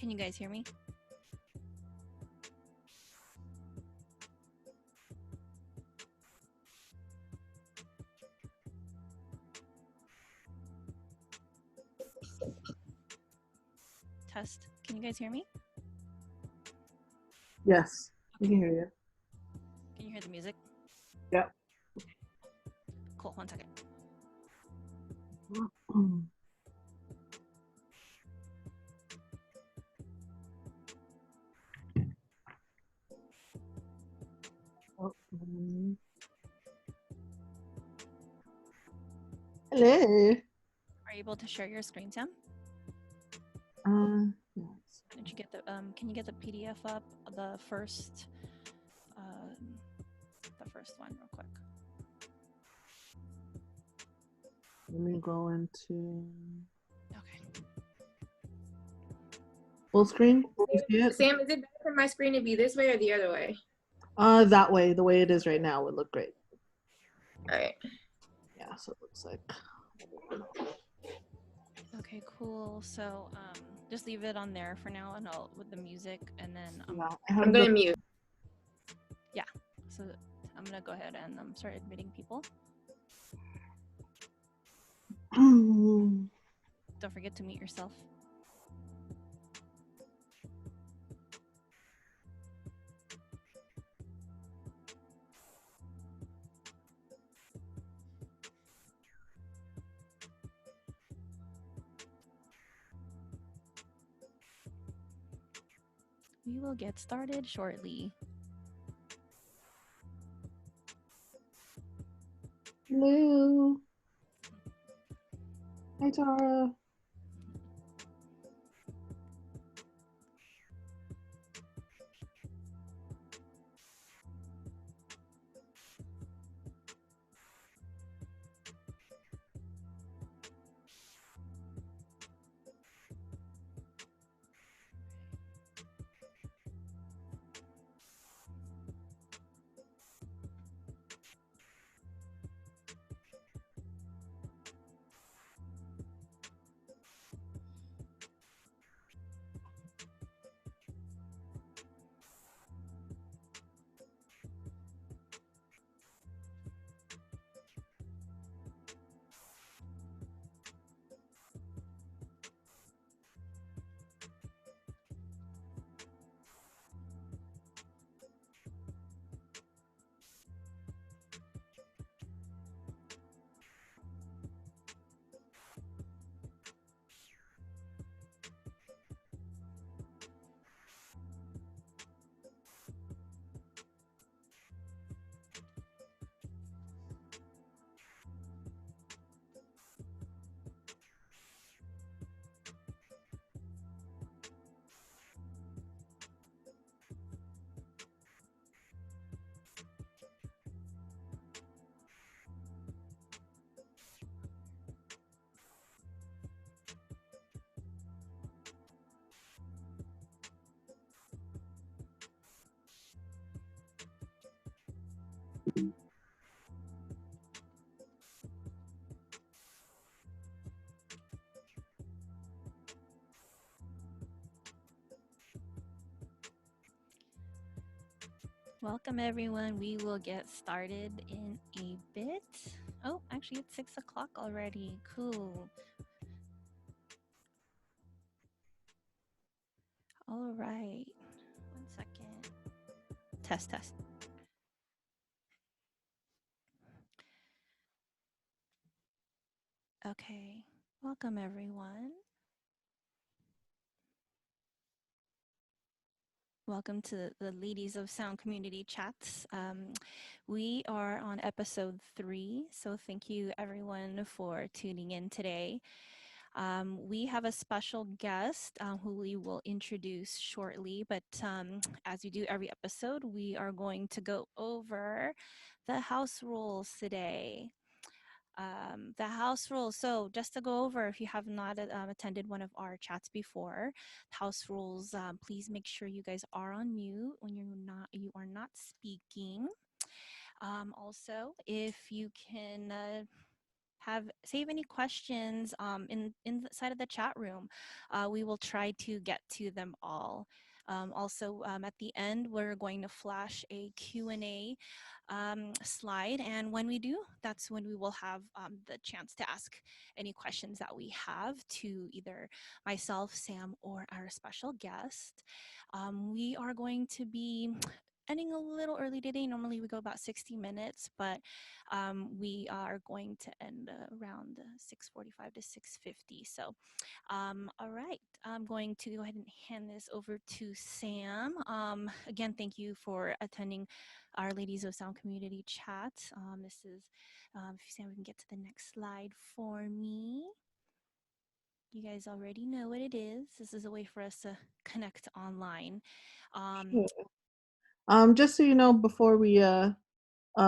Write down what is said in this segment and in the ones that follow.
Can you guys hear me? Test. Can you guys hear me? Yes, we can hear you. Can you hear the music? Yep. Cool. 1 second. Hello. Are you able to share your screen, Sam? Yes. Did you get the can you get the PDF up, the first one real quick? Let me go into Okay. full screen. You see it? Sam, is it better for my screen to be this way or the other way? That way. The way it is right now would look great. All right. Yeah, so it looks like. Okay, cool. So just leave it on there for now, and I'll with the music, and then Yeah, I'm gonna mute. Yeah. So I'm gonna go ahead and start admitting people. Don't forget to mute yourself. We will get started shortly. Hello. Hi, Tara. Welcome everyone. We will get started in a bit. Oh, actually it's 6 o'clock already. Cool. All right. 1 second. Test, test. Okay. Welcome everyone. Welcome to the Ladies of Sound Community Chats. We are on episode 3, so thank you everyone for tuning in today. We have a special guest who we will introduce shortly, but as we do every episode, we are going to go over the house rules today. The house rules. So just to go over, if you have not attended one of our chats before, house rules. Please make sure you guys are on mute when you are not speaking. Also, if you can save any questions in the side of the chat room. We will try to get to them all. Also, at the end, we're going to flash a Q&A slide. And when we do, that's when we will have the chance to ask any questions that we have to either myself, Sam, or our special guest. We are going to be ending a little early today. Normally we go about 60 minutes, but we are going to end around 6:45 to 6:50. So, all right, I'm going to go ahead and hand this over to Sam. Again, thank you for attending our Ladies of Sound community chat. This is, if Sam, we can get to the next slide for me. You guys already know what it is. This is a way for us to connect online. Um, Sure. Just so you know, before we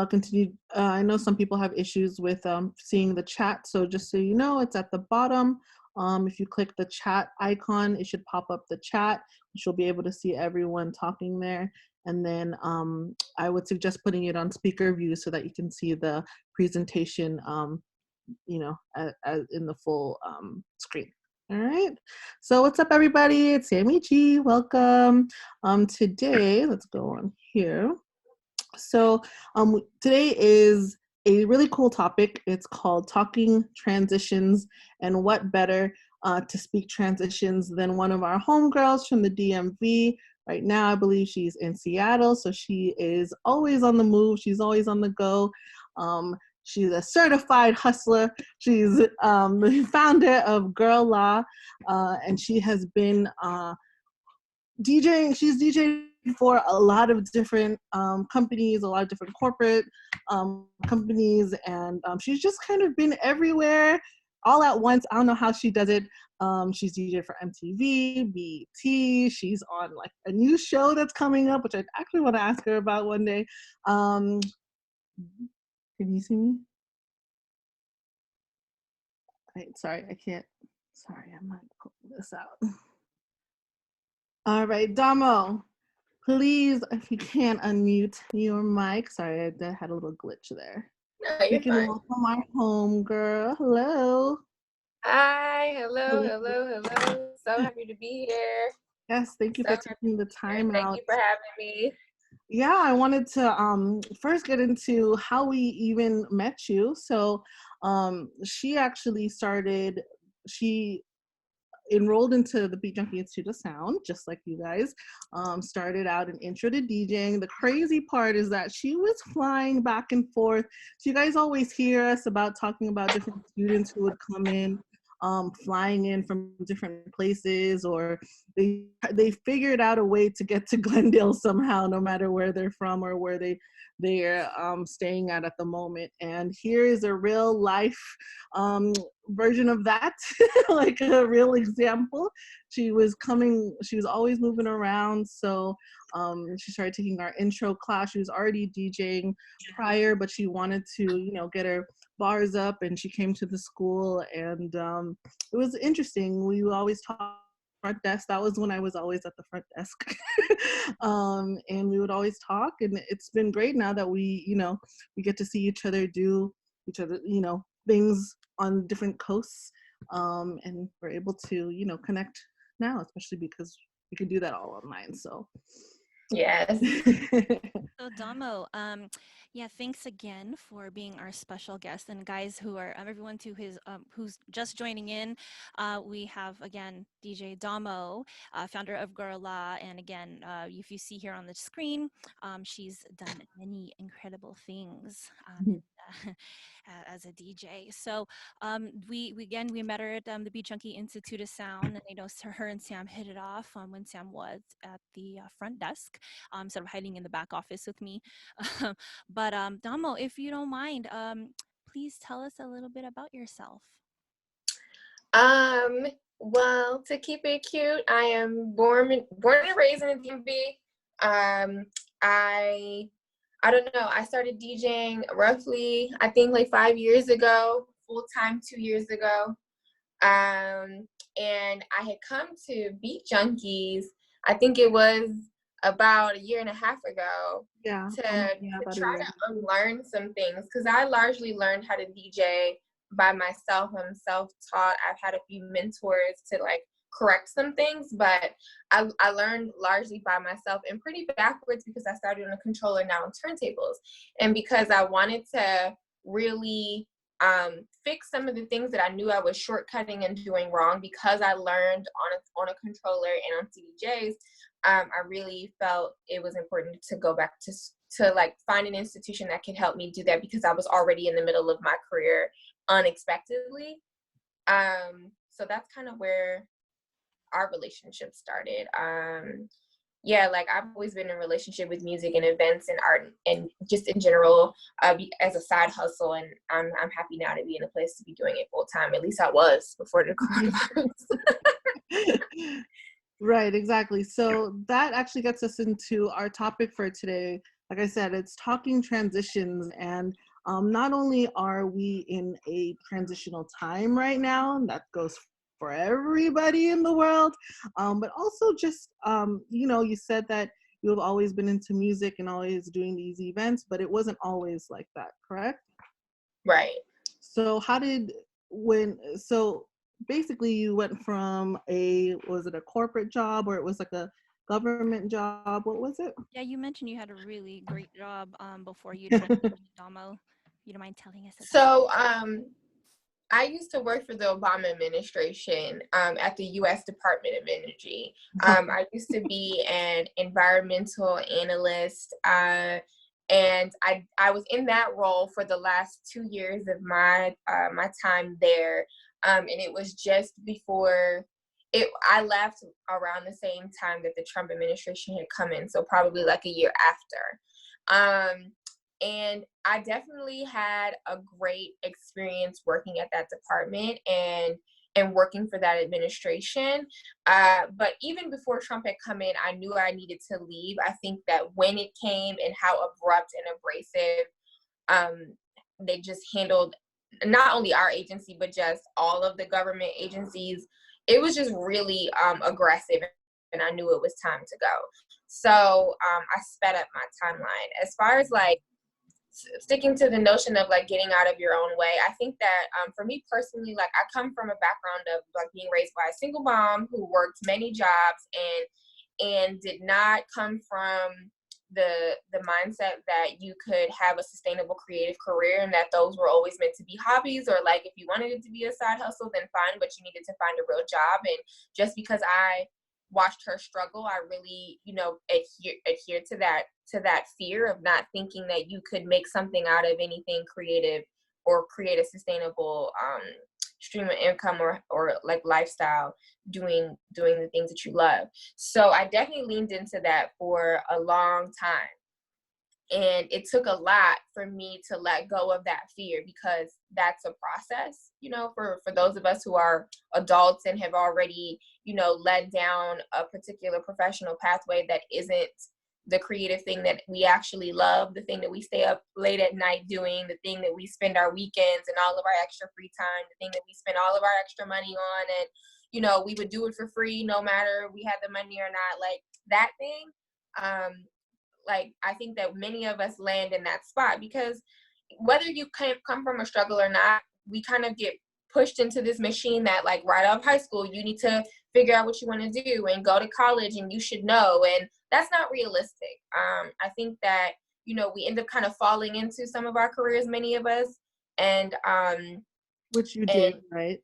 continue, I know some people have issues with seeing the chat. So just so you know, it's at the bottom. If you click the chat icon, it should pop up the chat, which you'll be able to see everyone talking there. And then I would suggest putting it on speaker view so that you can see the presentation, you know, as in the full screen. All right. So what's up, everybody? It's Sammy G. Welcome. Today, let's go on here. So today is a really cool topic. It's called Talking Transitions, and what better to speak transitions than one of our homegirls from the DMV. Right now, I believe she's in Seattle, so she is always on the move. She's always on the go. She's a certified hustler. She's the founder of Girl Law, and she has been DJing. She's DJing for a lot of different companies, a lot of different corporate companies, and she's just kind of been everywhere all at once. I don't know how she does it. She's DJ for MTV, BET. She's on like a new show that's coming up, which I actually want to ask her about one day. Can you see me? Wait, sorry, I can't. Sorry, I'm not pulling this out. All right, Domo. Please, if you can, unmute your mic. Sorry, I had a little glitch there. No, We you're can fine. welcome our home girl. Hello. Hi, hello, Hello. hello, hello. So happy to be here. Yes, thank you So for happy taking the to be here. time Thank out. you for having me. Yeah, I wanted to first get into how we even met you. So she actually started, she enrolled into the Beat Junkie Institute of Sound, just like you guys. Started out an intro to DJing. The crazy part is that she was flying back and forth. So you guys always hear us about talking about different students who would come in, flying in from different places, or they figured out a way to get to Glendale somehow, no matter where they're from or where they're staying at the moment. And here is a real life version of that, like a real example. She was always moving around. So she started taking our intro class. She was already DJing prior, but she wanted to, you know, get her bars up, and she came to the school, and it was interesting. We would always talk front desk. That was when I was always at the front desk. And we would always talk, and it's been great now that we, you know, we get to see each other do each other, you know, things on different coasts, and we're able to, you know, connect now, especially because we can do that all online. So Yes. So Damo, yeah, thanks again for being our special guest. And guys who are everyone to his who's just joining in, we have again DJ Damo, founder of Gorilla, and again, if you see here on the screen, she's done many incredible things as a DJ. So we again we met her at the Beat Junkie Institute of Sound, and I know her and Sam hit it off when Sam was at the front desk, sort of hiding in the back office with me. But Damo, if you don't mind, please tell us a little bit about yourself. Well, to keep it cute, I am born and raised in the DMV. I don't know. I started DJing roughly, I think like 5 years ago, full time 2 years ago. And I had come to Beat Junkies, I think it was about a year and a half ago, Yeah, to yeah, about a try year. to unlearn some things, because I largely learned how to DJ by myself. I'm self-taught. I've had a few mentors to like correct some things, but I learned largely by myself and pretty backwards because I started on a controller, now on turntables. And because I wanted to really fix some of the things that I knew I was shortcutting and doing wrong because I learned on a controller and on CDJs, I really felt it was important to go back to like find an institution that could help me do that because I was already in the middle of my career unexpectedly. So that's kind of where our relationship started. Yeah, like I've always been in a relationship with music and events and art and just in general as a side hustle, and I'm happy now to be in a place to be doing it full time. At least I was before the coronavirus. Right, exactly. So that actually gets us into our topic for today. Like I said, it's talking transitions, and not only are we in a transitional time right now, and that goes for everybody in the world, but also just, you said that you've always been into music and always doing these events, but it wasn't always like that, correct? Right. So so basically you went from was it a corporate job or it was like a government job? What was it? Yeah, you mentioned you had a really great job before you transitioned to Domo. You don't mind telling us about that? So I used to work for the Obama administration at the U.S. Department of Energy. I used to be an environmental analyst, and I was in that role for the last 2 years of my time there. And it was just before I left around the same time that the Trump administration had come in, so probably like a year after. And I definitely had a great experience working at that department and working for that administration. But even before Trump had come in, I knew I needed to leave. I think that when it came and how abrupt and abrasive they just handled not only our agency, but just all of the government agencies, it was just really aggressive. And I knew it was time to go. So I sped up my timeline. As far as like sticking to the notion of like getting out of your own way, I think that for me personally, like I come from a background of like being raised by a single mom who worked many jobs and did not come from the mindset that you could have a sustainable creative career and that those were always meant to be hobbies, or like if you wanted it to be a side hustle then fine, but you needed to find a real job. And just because I watched her struggle, I really, adhere to that fear of not thinking that you could make something out of anything creative or create a sustainable stream of income or like lifestyle doing the things that you love. So I definitely leaned into that for a long time. And it took a lot for me to let go of that fear, because that's a process, for those of us who are adults and have already, led down a particular professional pathway that isn't the creative thing that we actually love, the thing that we stay up late at night doing, the thing that we spend our weekends and all of our extra free time, the thing that we spend all of our extra money on. And, we would do it for free no matter we had the money or not, like that thing. Like I think that many of us land in that spot because whether you come from a struggle or not, we kind of get pushed into this machine that like right out of high school, you need to figure out what you want to do and go to college and you should know. And that's not realistic. I think that, we end up kind of falling into some of our careers, many of us. And which you did, right?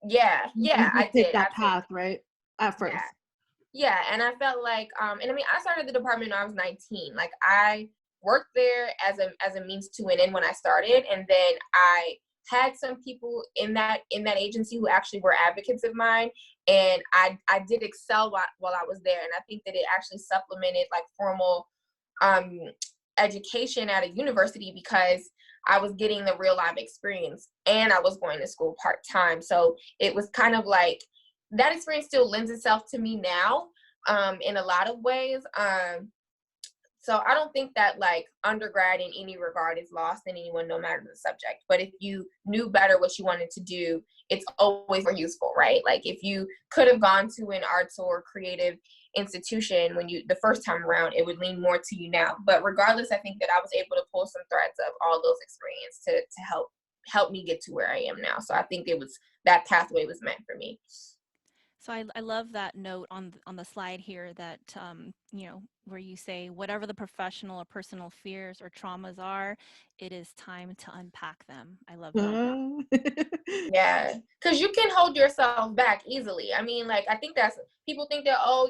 Yeah, You I take did. that Absolutely. path, right? At first. Yeah, and I felt like, and I mean, I started the department when I was 19. Like I worked there as a means to an end when I started, and then I had some people in that agency who actually were advocates of mine, and I did excel while I was there, and I think that it actually supplemented like formal education at a university because I was getting the real life experience and I was going to school part-time. So it was kind of like that experience still lends itself to me now in a lot of ways. So I don't think that like undergrad in any regard is lost in anyone, no matter the subject. But if you knew better what you wanted to do, it's always more useful, right? Like if you could have gone to an arts or creative institution the first time around, it would lean more to you now. But regardless, I think that I was able to pull some threads of all those experiences to help helped me get to where I am now. So I think that pathway was meant for me. So I love that note on the slide here that where you say whatever the professional or personal fears or traumas are, it is time to unpack them. I love that. Yeah, because you can hold yourself back easily. I mean, like, I think people think that, oh,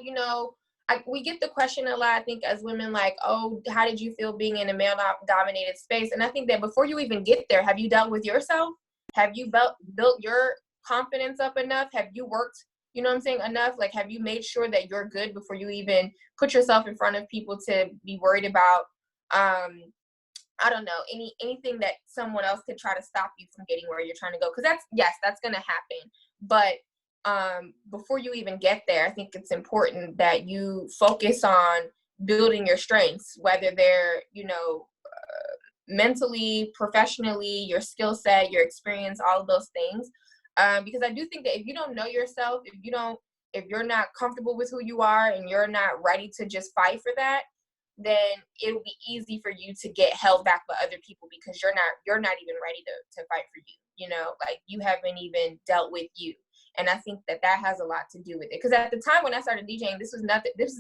we get the question a lot, I think, as women, like, oh, how did you feel being in a male-dominated space? And I think that before you even get there, have you dealt with yourself? Have you built your confidence up enough? Have you worked, you know what I'm saying, enough? Like, have you made sure that you're good before you even put yourself in front of people to be worried about, I don't know, anything that someone else could try to stop you from getting where you're trying to go? Because that's going to happen. But before you even get there, I think it's important that you focus on building your strengths, whether they're, mentally, professionally, your skill set, your experience, all of those things. Because I do think that if you don't know yourself, if you're not comfortable with who you are and you're not ready to just fight for that, then it'll be easy for you to get held back by other people because you're not even ready to fight for you. Like, you haven't even dealt with you. And I think that has a lot to do with it. Because at the time when I started DJing, this was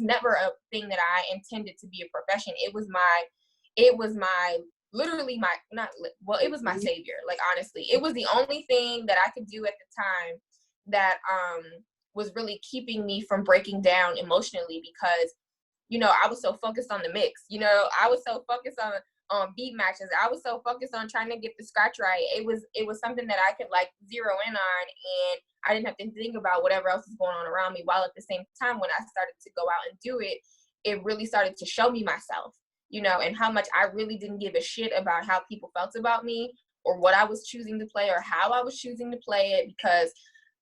never a thing that I intended to be a profession. It was literally my, not, well, it was my savior. Like, honestly, it was the only thing that I could do at the time that was really keeping me from breaking down emotionally, because I was so focused on the mix. I was so focused on beat matches. I was so focused on trying to get the scratch right. It was something that I could, like, zero in on, and I didn't have to think about whatever else was going on around me. While at the same time, when I started to go out and do it, it really started to show me myself, and how much I really didn't give a shit about how people felt about me or what I was choosing to play or how I was choosing to play it, because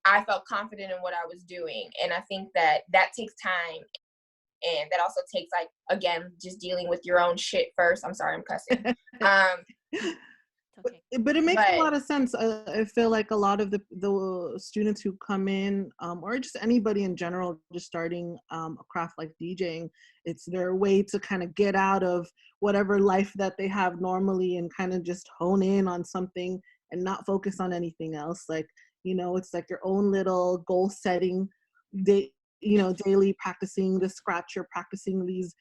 I felt confident in what I was doing. And I think that takes time. And that also takes, like, again, just dealing with your own shit first. I'm sorry, I'm cussing. Okay. But it makes a lot of sense. I feel like a lot of the students who come in, or just anybody in general, just starting a craft like DJing, it's their way to kind of get out of whatever life that they have normally and kind of just hone in on something and not focus on anything else. Like, it's like your own little goal setting day, daily practicing the scratch, you're practicing these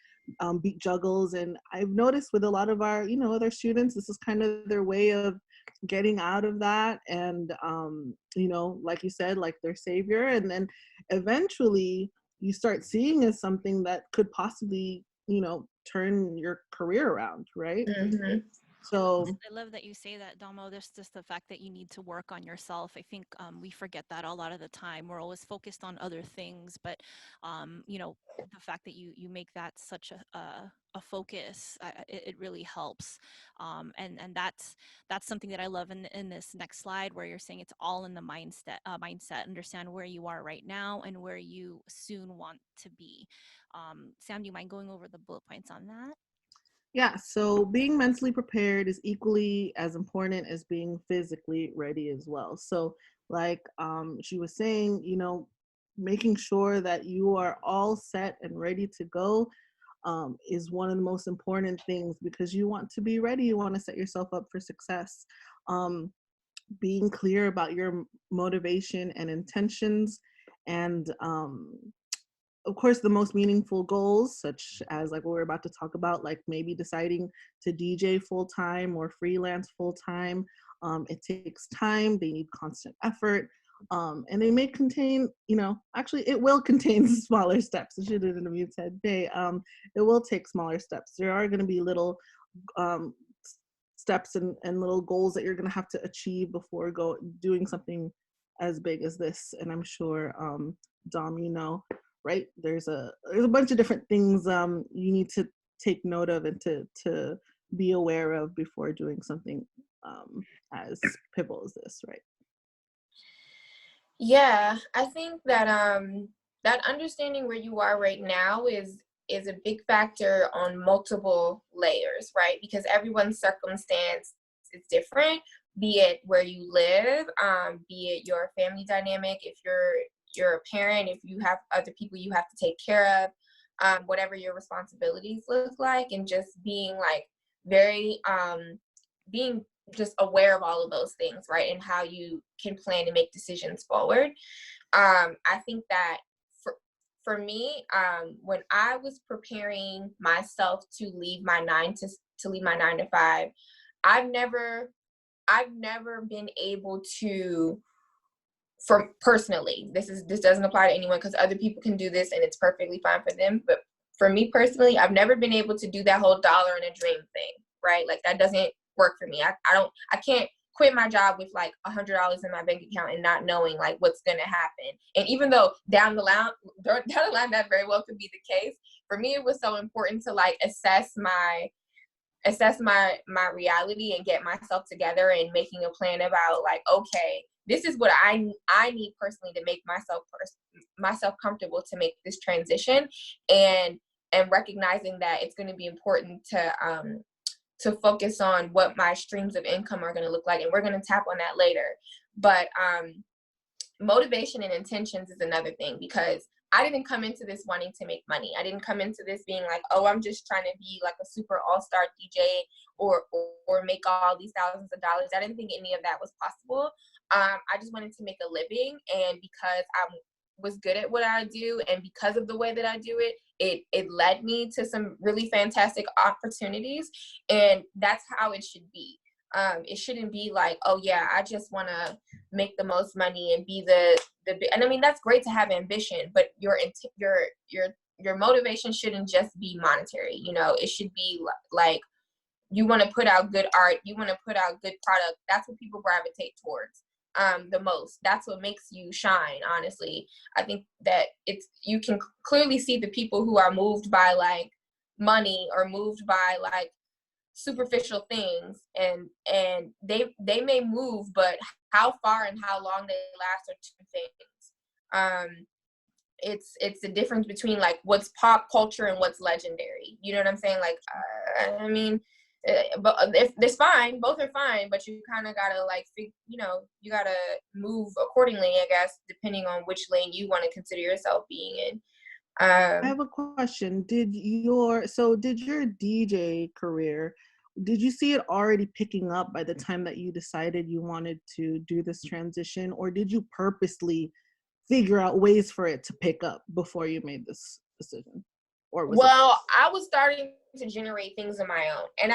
beat juggles. And I've noticed with a lot of our, other students, this is kind of their way of getting out of that. And, like you said, like their savior. And then eventually you start seeing as something that could possibly, turn your career around, right? Mm-hmm. So I love that you say that, Domo. There's just the fact that you need to work on yourself. I think we forget that a lot of the time. We're always focused on other things, but the fact that you make that such a focus, it really helps. And that's something that I love in this next slide, where you're saying it's all in the mindset. Understand where you are right now and where you soon want to be. Sam, do you mind going over the bullet points on that? yeah, so being mentally prepared is equally as important as being physically ready as well. So, like she was saying, making sure that you are all set and ready to go is one of the most important things, because you want to be ready. You want to set yourself up for success. Being clear about your motivation and intentions, and of course, the most meaningful goals, such as like what we're about to talk about, like maybe deciding to DJ full time or freelance full time. It takes time, they need constant effort, and they may contain, actually it will contain smaller steps. I should have interviewed today. It will take smaller steps. There are going to be little um, steps and little goals that you're going to have to achieve before doing something as big as this. And I'm sure, Dom, right? There's a bunch of different things you need to take note of and to be aware of before doing something as pivotal as this, right? Yeah, I think that that understanding where you are right now is a big factor on multiple layers, right? Because everyone's circumstance is different, be it where you live, be it your family dynamic, if you're a parent, if you have other people you have to take care of, whatever your responsibilities look like, and just being like very being just aware of all of those things, right? And how you can plan to make decisions forward. I think that for me, when I was preparing myself to leave my 9 to 5, I've never been able to, for personally, this doesn't apply to anyone because other people can do this and it's perfectly fine for them. But for me personally, I've never been able to do that whole dollar and a dream thing, right? Like that doesn't work for me. I can't quit my job with like $100 in my bank account and not knowing like what's going to happen. And even though down the line that very well could be the case, for me it was so important to like assess my reality and get myself together and making a plan about like, okay, this is what I need personally to make myself comfortable to make this transition, and recognizing that it's going to be important to focus on what my streams of income are going to look like, and we're going to tap on that later. But motivation and intentions is another thing, because I didn't come into this wanting to make money. I didn't come into this being like, oh, I'm just trying to be like a super all-star DJ or make all these thousands of dollars. I didn't think any of that was possible. I just wanted to make a living, and because I was good at what I do, and because of the way that I do it, it led me to some really fantastic opportunities, and that's how it should be. It shouldn't be like, oh yeah, I just want to make the most money and be the and I mean that's great to have ambition, but your motivation shouldn't just be monetary. You know, it should be like you want to put out good art, you want to put out good product. That's what people gravitate towards the most. That's what makes you shine, honestly. I think that you can clearly see the people who are moved by like money or moved by like superficial things, and they may move, but how far and how long they last are two things. It's the difference between like what's pop culture and what's legendary. You know what I'm saying? Like I mean, but if it's fine, both are fine, but you kind of gotta like you gotta move accordingly, I guess, depending on which lane you want to consider yourself being in. I have a question. Did your DJ career, did you see it already picking up by the time that you decided you wanted to do this transition, or did you purposely figure out ways for it to pick up before you made this decision? Or I was starting to generate things of my own, and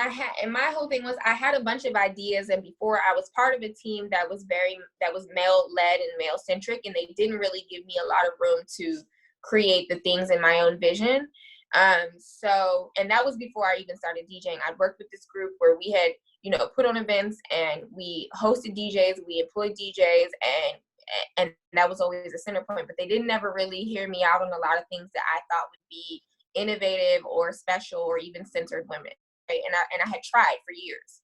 my whole thing was I had a bunch of ideas, and before I was part of a team that was male led and male centric, and they didn't really give me a lot of room to create the things in my own vision. So, and that was before I even started DJing. I'd worked with this group where we had, put on events, and we hosted DJs, we employed DJs, and that was always a center point, but they didn't ever really hear me out on a lot of things that I thought would be innovative or special or even centered women. Right? And I had tried for years.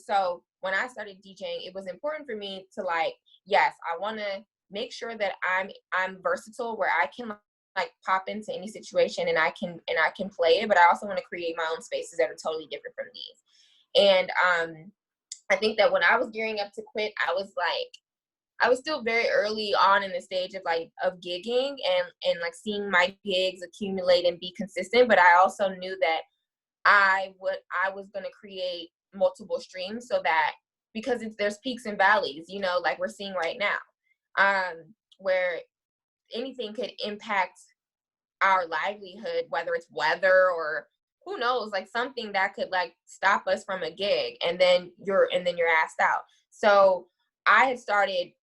So when I started DJing, it was important for me to like, yes, I want to make sure that I'm versatile, where I can like pop into any situation and I can play it, but I also want to create my own spaces that are totally different from these. And I think that when I was gearing up to quit, I was still very early on in the stage of gigging and like seeing my gigs accumulate and be consistent, but I also knew that I was going to create multiple streams, so that because there's peaks and valleys, like we're seeing right now. Where anything could impact our livelihood, whether it's weather or who knows, like something that could like stop us from a gig, and then you're asked out. So I started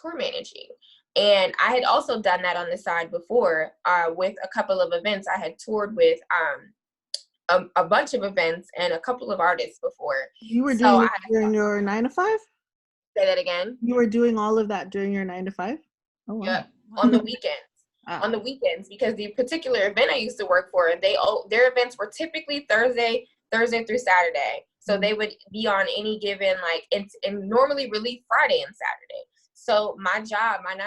tour managing, and I had also done that on the side before with a couple of events. I had toured with a bunch of events and a couple of artists before. You were doing it during your 9 to 5? Say that again. You were doing all of that during your 9 to 5? Oh wow. Yep, on the weekends. On the weekends, because the particular event I used to work for, their events were typically Thursday through Saturday. So they would be on any given and normally relief Friday and Saturday. So my 9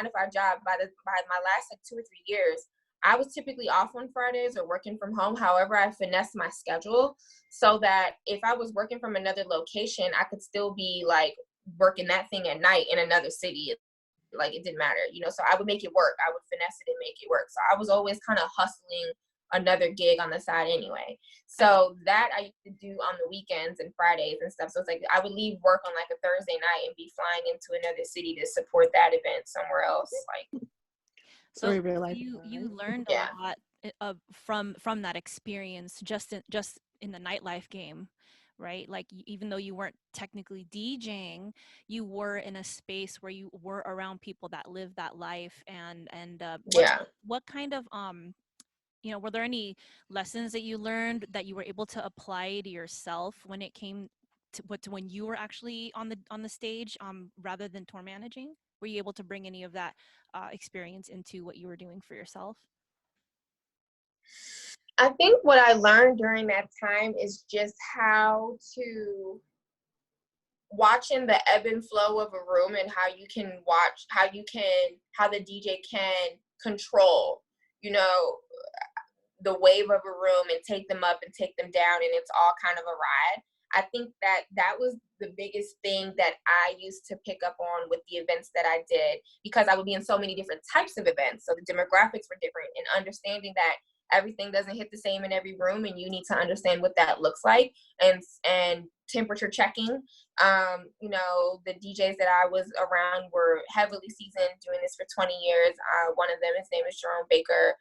to 5 job, by my last 2 or 3 years, I was typically off on Fridays or working from home. However, I finessed my schedule so that if I was working from another location, I could still be like working that thing at night in another city. Like it didn't matter, so I would make it work. I would finesse it and make it work. So I was always kind of hustling another gig on the side anyway. So that I used to do on the weekends and Fridays and stuff. So it's like I would leave work on like a Thursday night and be flying into another city to support that event somewhere else. Like, So Very real life. you learned a yeah. lot from that experience just in the nightlife game, right? Like even though you weren't technically DJing, you were in a space where you were around people that live that life. And Yeah. what kind of were there any lessons that you learned that you were able to apply to yourself when it came to when you were actually on the stage, rather than tour managing? Were you able to bring any of that experience into what you were doing for yourself? I think what I learned during that time is just how to watching the ebb and flow of a room, and how you can watch how the DJ can control, you know, the wave of a room and take them up and take them down, and it's all kind of a ride. I think that was the biggest thing that I used to pick up on with the events that I did, because I would be in so many different types of events, so the demographics were different, and understanding that everything doesn't hit the same in every room, and you need to understand what that looks like, and temperature checking. You know, the DJs that I was around were heavily seasoned, doing this for 20 years. One of them, his name is Jerome Baker.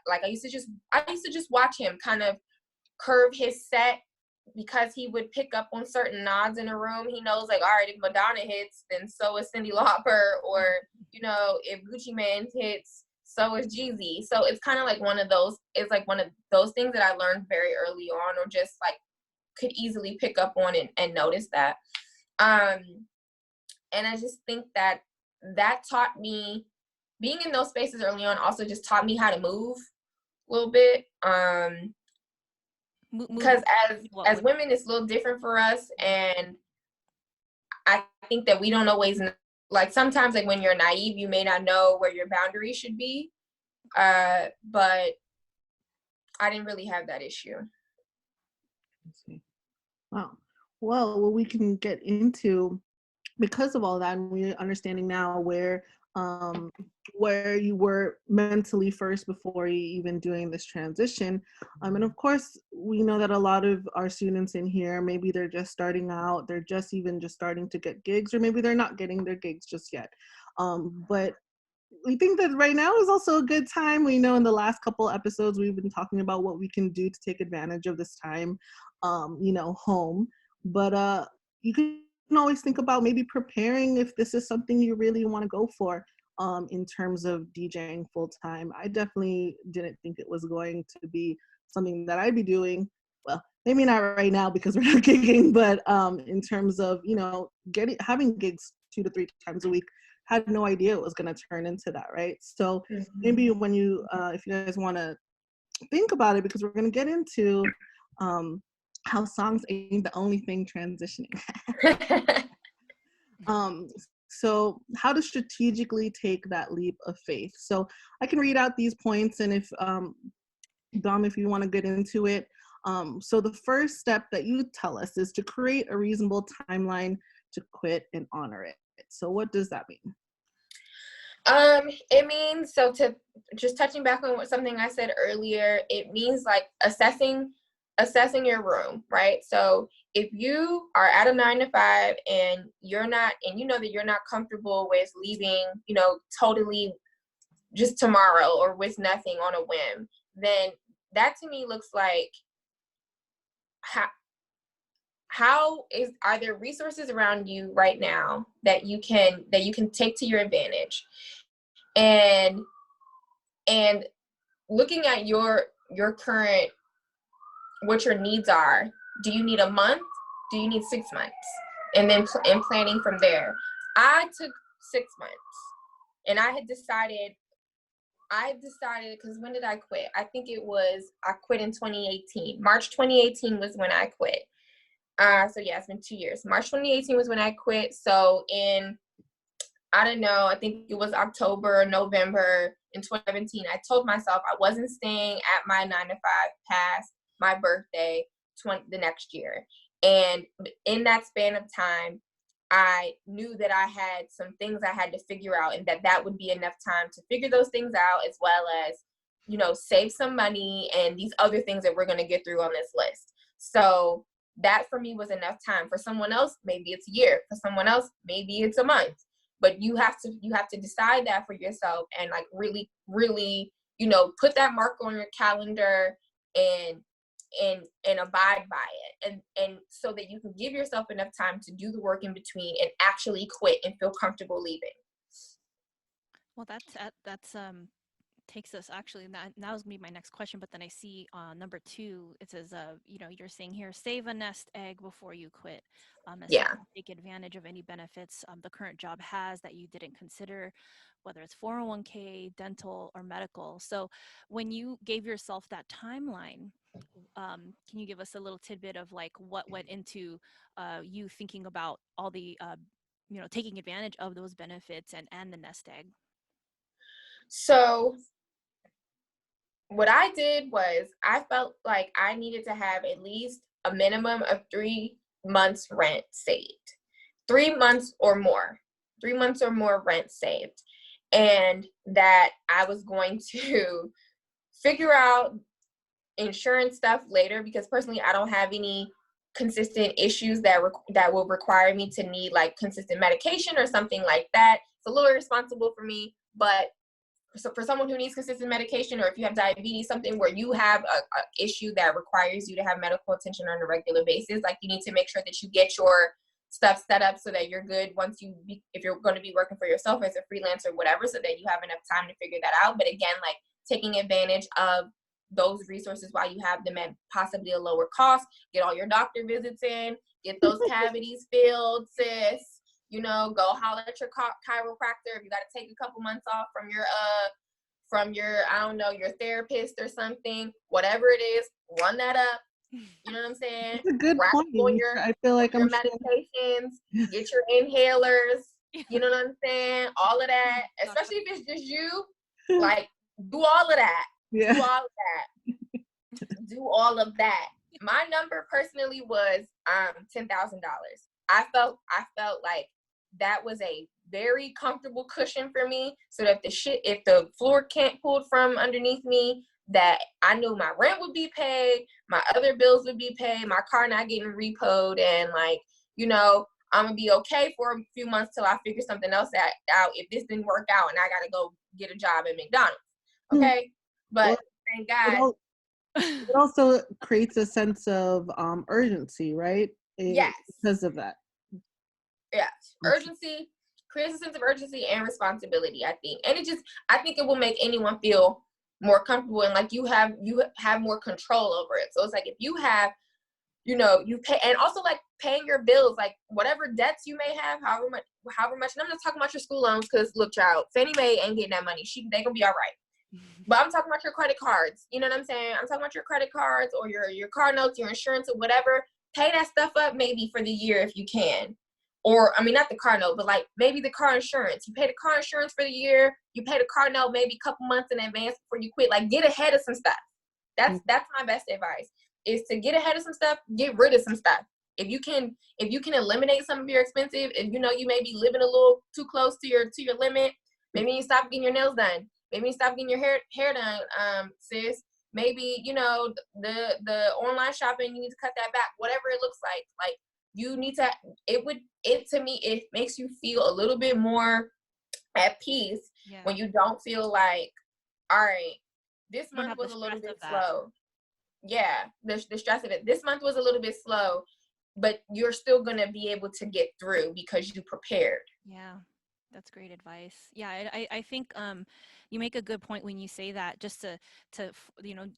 Like I used to just watch him kind of curve his set, because he would pick up on certain nods in a room. He knows, like, all right, if Madonna hits, then so is Cyndi Lauper, or, you know, if Gucci Mane hits, so is Jeezy. So it's kind of like one of those things that I learned very early on, or just like could easily pick up on and notice that. And I just think that taught me, being in those spaces early on also just taught me how to move a little bit. Because as women, it's a little different for us, and I think that we don't always, like, sometimes, like, when you're naive, you may not know where your boundaries should be, but I didn't really have that issue. Wow. Well, what we can get into, because of all that, and we're understanding now where you were mentally first before you even doing this transition. And of course, we know that a lot of our students in here, maybe they're just starting out, they're just starting to get gigs, or maybe they're not getting their gigs just yet. But we think that right now is also a good time. We know in the last couple episodes, we've been talking about what we can do to take advantage of this time, home. But you can always think about maybe preparing if this is something you really want to go for, in terms of DJing full time. I definitely didn't think it was going to be something that I'd be doing. Well, maybe not right now because we're not gigging, but in terms of, having gigs 2 to 3 times a week, had no idea it was going to turn into that, right? So maybe when you, if you guys want to think about it, because we're going to get into how songs ain't the only thing transitioning. So how to strategically take that leap of faith. So I can read out these points, and if Dom, if you want to get into it. So the first step that you tell us is to create a reasonable timeline to quit and honor it. So what does that mean? It means, so to just touching back on something I said earlier, it means like assessing your room, right? So if you are at a 9 to 5 and you're not, and you know that you're not comfortable with leaving, totally just tomorrow or with nothing on a whim, then that to me looks like are there resources around you right now that you can take to your advantage, and looking at your current, what your needs are. Do you need a month? Do you need 6 months? And then planning from there. I took 6 months, and I decided, because when did I quit? I think I quit in 2018. March 2018 was when I quit. So yeah, it's been 2 years. March 2018 was when I quit. So I don't know, I think it was October, November in 2017, I told myself I wasn't staying at my 9 to 5 past my birthday the next year. And in that span of time, I knew that I had some things I had to figure out, and that would be enough time to figure those things out, as well as save some money and these other things that we're going to get through on this list. So that for me was enough time. For someone else, maybe it's a year. For someone else, maybe it's a month. But you have to decide that for yourself and like really, really, put that marker on your calendar and abide by it. And so that you can give yourself enough time to do the work in between and actually quit and feel comfortable leaving. Well, that's takes us actually that was gonna be my next question, but then I see number 2 it says you're saying here, save a nest egg before you quit, as Yeah. take advantage of any benefits the current job has that you didn't consider, whether it's 401k, dental, or medical. So when you gave yourself that timeline, can you give us a little tidbit of like what went into you thinking about all the taking advantage of those benefits and the nest egg? So what I did was I felt like I needed to have at least a minimum of 3 months rent saved. 3 months or more. 3 months or more rent saved. And that I was going to figure out insurance stuff later, because personally I don't have any consistent issues that will require me to need like consistent medication or something like that. It's a little irresponsible for me, but so for someone who needs consistent medication, or if you have diabetes, something where you have a issue that requires you to have medical attention on a regular basis, like you need to make sure that you get your stuff set up so that you're good if you're going to be working for yourself as a freelancer, whatever, so that you have enough time to figure that out. But again, like taking advantage of those resources while you have them at possibly a lower cost. Get all your doctor visits in, get those cavities filled, sis. Go holler at your chiropractor. If you got to take a couple months off from your I don't know, your therapist or something, whatever it is, run that up. You know what I'm saying? It's a good point. I feel like your medications, get your inhalers. You know what I'm saying? All of that, especially if it's just you, like do all of that. Yeah. Do all of that. Do all of that. My number personally was $10,000. I felt like that was a very comfortable cushion for me, so that if the floor can't pull from underneath me, that I knew my rent would be paid, my other bills would be paid, my car not getting repoed, and like, I'm gonna be okay for a few months till I figure something else out if this didn't work out and I gotta go get a job at McDonald's. Okay. But thank God. It also creates a sense of urgency, right? Yes. Because of that. Yes. Urgency creates a sense of urgency and responsibility, I think. And I think it will make anyone feel more comfortable, and like you have more control over it. So it's like if you have, you pay, and also like paying your bills, like whatever debts you may have, however much. And I'm not talking about your school loans, because look, child, Fannie Mae ain't getting that money. They gonna be all right. But I'm talking about your credit cards. You know what I'm saying? I'm talking about your credit cards or your car notes, your insurance, or whatever. Pay that stuff up maybe for the year if you can. Or, I mean, not the car note, but like maybe the car insurance. You pay the car insurance for the year. You pay the car note maybe a couple months in advance before you quit. Like, get ahead of some stuff. That's my best advice, is to get ahead of some stuff, get rid of some stuff. If you can eliminate some of your expensive, if you may be living a little too close to your limit, maybe you stop getting your nails done. Maybe you stop getting your hair done, sis. Maybe, the online shopping, you need to cut that back. Whatever it looks like. Like, you need to, to me, it makes you feel a little bit more at peace when you don't feel like, all right, this month was a little bit slow. Yeah, the stress of it. This month was a little bit slow, but you're still going to be able to get through because you prepared. Yeah, that's great advice. Yeah, I think you make a good point when you say that, just to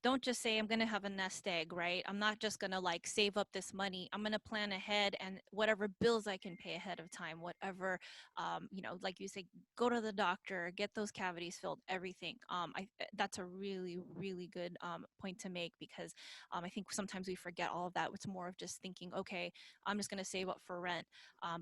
don't just say I'm going to have a nest egg, right? I'm not just going to like save up this money. I'm going to plan ahead, and whatever bills I can pay ahead of time, whatever, like you say, go to the doctor, get those cavities filled, everything. That's a really, really good point to make, because I think sometimes we forget all of that. It's more of just thinking, okay, I'm just going to save up for rent.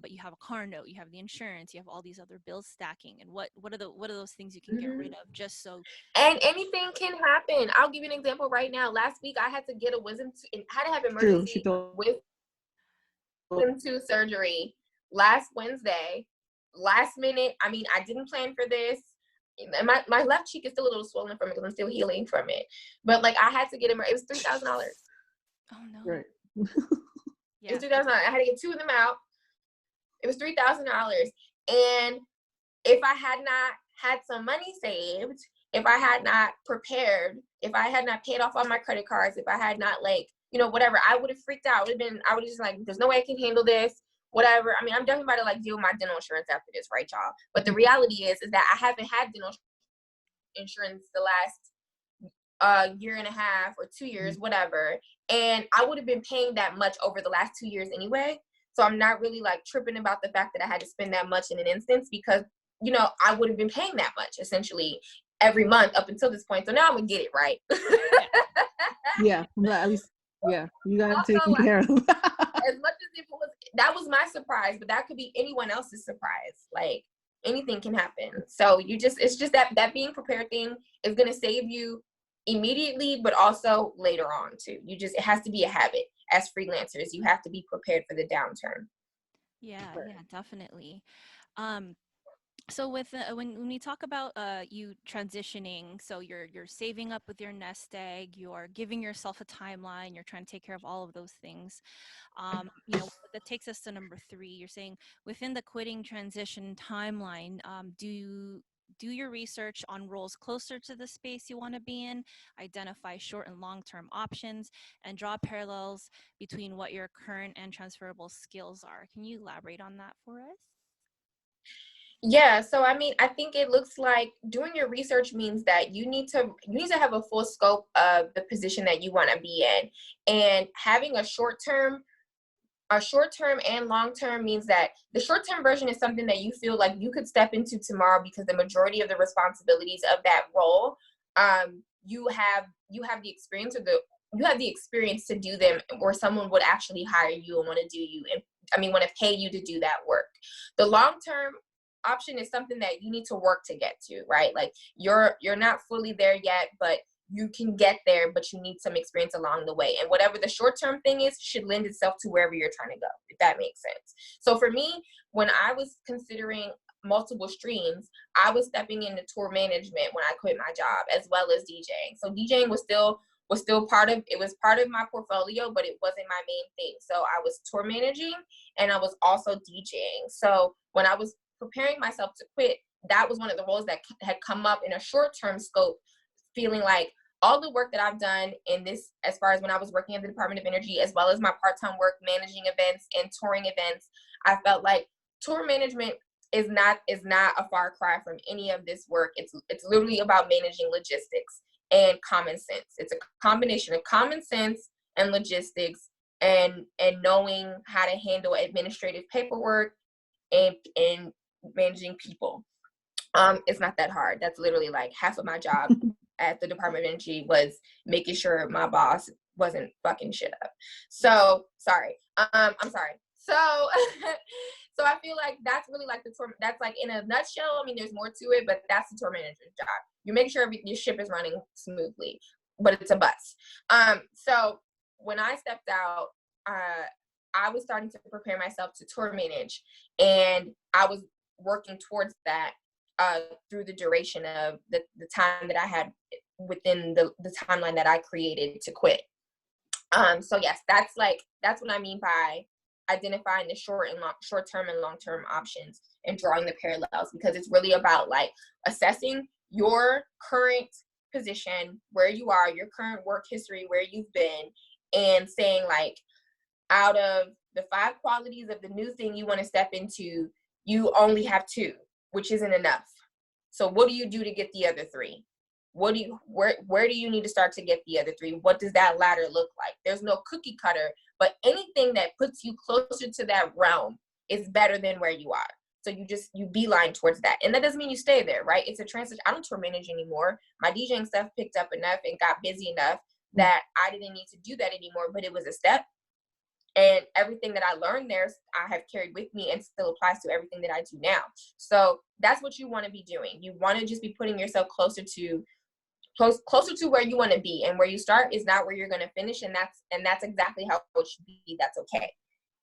But you have a car note, you have the insurance, you have all these other bills stacking, and what are those things you can get rid of just so. And anything can happen. I'll give you an example right now. Last week I had to get had to have emergency wisdom tooth surgery last Wednesday. Last minute. I mean, I didn't plan for this. and my left cheek is still a little swollen from it because I'm still healing from it. But like I had to get him. It was $3,000. Oh no. Right. It was $3,000. I had to get two of them out. It was $3,000. And if I had not had some money saved, if I had not prepared, if I had not paid off all my credit cards, if I had not like, you know, whatever, I would have freaked out. I would have just like, there's no way I can handle this, whatever. I mean, I'm definitely about to like deal with my dental insurance after this, right, y'all? But the reality is that I haven't had dental insurance the last year and a half or 2 years, whatever. And I would have been paying that much over the last 2 years anyway. So I'm not really like tripping about the fact that I had to spend that much in an instance because, you know, I would have been paying that much essentially every month up until this point. So now I'm gonna get it right. Yeah, at least, yeah, you got it Also, taken care of. as much as it was, that was my surprise, but that could be anyone else's surprise. Like anything can happen. So it's just that being prepared thing is gonna save you immediately, but also later on too. It has to be a habit. As freelancers, you have to be prepared for the downturn. Yeah, yeah, definitely. So with when we talk about you transitioning, so you're saving up with your nest egg, you're giving yourself a timeline, you're trying to take care of all of those things. You know, that takes us to number 3. You're saying within the quitting transition timeline, do your research on roles closer to the space you want to be in, identify short and long-term options, and draw parallels between what your current and transferable skills are. Can you elaborate on that for us? Yeah, so I mean, I think it looks like doing your research means that you need to have a full scope of the position that you want to be in, and having a short term and long term means that the short term version is something that you feel like you could step into tomorrow because the majority of the responsibilities of that role, you have the experience you have the experience to do them, or someone would actually hire you and want to do you, and want to pay you to do that work. The long term option is something that you need to work to get to, right? Like you're not fully there yet, but you can get there, but you need some experience along the way. And whatever the short-term thing is should lend itself to wherever you're trying to go, if that makes sense. So for me, when I was considering multiple streams, I was stepping into tour management when I quit my job, as well as DJing. So DJing was still part of my portfolio, but it wasn't my main thing. So I was tour managing and I was also DJing. So when I was preparing myself to quit, that was one of the roles that had come up in a short-term scope, feeling like all the work that I've done in this, as far as when I was working at the Department of Energy, as well as my part-time work managing events and touring events, I felt like tour management is not a far cry from any of this work. It's literally about managing logistics and common sense. It's a combination of common sense and logistics and knowing how to handle administrative paperwork and managing people. It's not that hard. That's literally like half of my job at the Department of Energy was making sure my boss wasn't fucking shit up. So sorry. I'm sorry. So so I feel like that's really like the tour. That's like in a nutshell. I mean, there's more to it, but that's the tour manager's job. You make sure your ship is running smoothly, but it's a bus. So when I stepped out, I was starting to prepare myself to tour manage, and I was working towards that through the duration of the time that I had within the timeline that I created to quit. So yes, that's what I mean by identifying the short-term and long-term options and drawing the parallels, because it's really about like assessing your current position, where you are, your current work history, where you've been, and saying like, out of the 5 qualities of the new thing you want to step into, you only have 2, which isn't enough. So what do you do to get the other 3? Where do you need to start to get the other 3? What does that ladder look like? There's no cookie cutter, but anything that puts you closer to that realm is better than where you are. So you beeline towards that. And that doesn't mean you stay there, right? It's a transition. I don't tour manage anymore. My DJing stuff picked up enough and got busy enough that I didn't need to do that anymore, but it was a step. And everything that I learned there, I have carried with me and still applies to everything that I do now. So that's what you want to be doing. You want to just be putting yourself closer to where you want to be, and where you start is not where you're going to finish. And that's exactly how it should be. That's okay.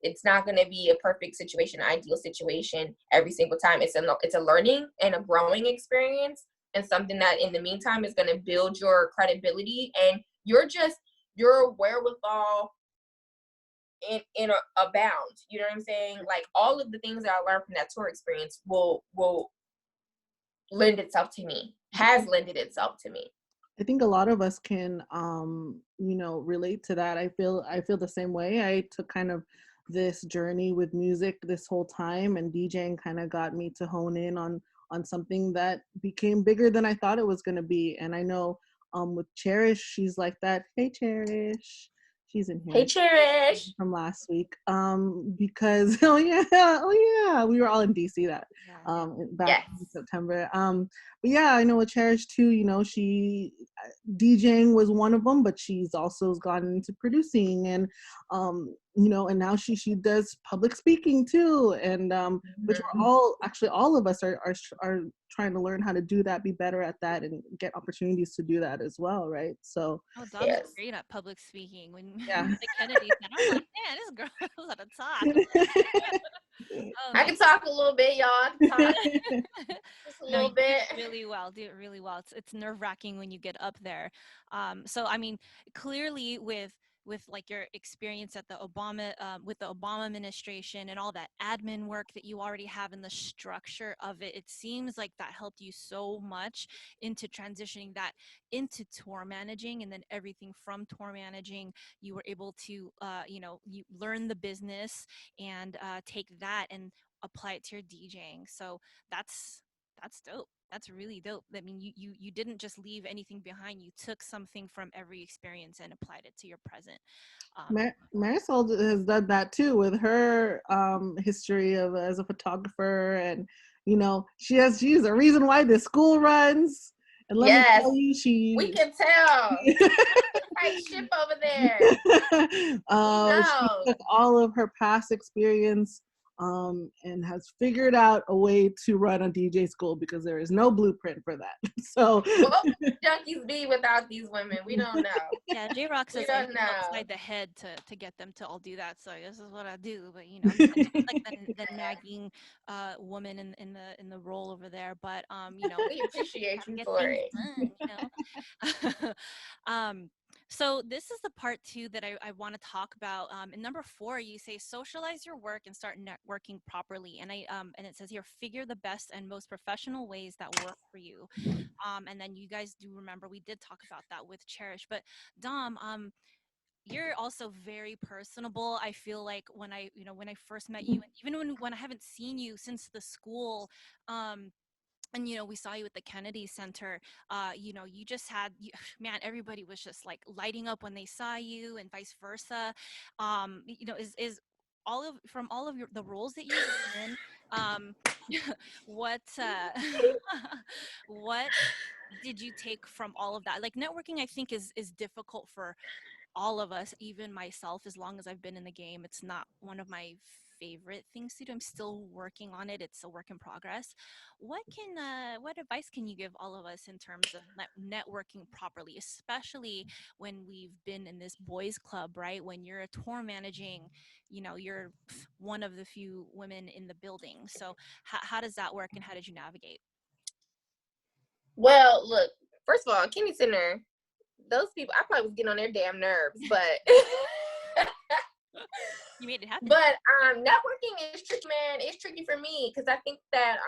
It's not going to be a perfect situation, ideal situation every single time. It's a learning and a growing experience. and something that in the meantime is going to build your credibility and your wherewithal in a bound. You know what I'm saying? Like all of the things that I learned from that tour experience will lend itself to me, has lended itself to me. I think a lot of us can, relate to that. I feel the same way. I took kind of this journey with music this whole time, and DJing kind of got me to hone in on something that became bigger than I thought it was going to be. And I know, with Cherish, she's like that. Hey, Cherish, she's in here. Hey, Cherish. From last week, because oh yeah, we were all in DC back in September. But yeah, I know with Cherish too. She DJing was one of them, but she's also gone into producing, and and now she does public speaking too, and which we're all of us are trying to learn how to do that, be better at that, and get opportunities to do that as well, right? So Dom's great at public speaking. When the Kennedy said, I'm like, man, this girl knows how to talk. I can talk a little bit, y'all. I can talk just a little bit. Do it really well. It's nerve-wracking when you get up there. So I mean, clearly with like your experience at the Obama with the Obama administration and all that admin work that you already have in the structure of it, it seems like that helped you so much into transitioning that into tour managing, and then everything from tour managing, you were able to you learn the business and take that and apply it to your DJing. So that's dope. That's really dope. I mean, you didn't just leave anything behind. You took something from every experience and applied it to your present. Marisol has done that too with her history of as a photographer, and she's a reason why this school runs. And let me tell you, we can tell. Tight ship over there. She took all of her past experience and has figured out a way to run a DJ school, because there is no blueprint for that. So what would junkies be without these women? We don't know. Yeah, J-Rock says I hit upside the head to get them to all do that. So this is what I do. But I'm like the nagging woman in the role over there. But we appreciate you for it. Done, So this is the part two that I want to talk about. In number 4, you say socialize your work and start networking properly. And and it says here, figure the best and most professional ways that work for you. And then you guys do remember we did talk about that with Cherish. But Dom, you're also very personable. I feel like when I first met you, and even when I haven't seen you since the school, and we saw you at the Kennedy Center, you just had man, everybody was just like lighting up when they saw you, and vice versa. Is all of the roles that you've been in, what what did you take from all of that? Like, networking, I think, is difficult for all of us, even myself. As long as I've been in the game, it's not one of my favorite things to do. I'm still working on it. It's a work in progress. What advice can you give all of us in terms of networking properly, especially when we've been in this boys club, right? When you're a tour managing, you're one of the few women in the building. So how does that work, and how did you navigate? Well, look, first of all, Kennedy Center, those people, I probably was getting on their damn nerves, but you made it happen. But networking is tricky, man. It's tricky for me, because I think that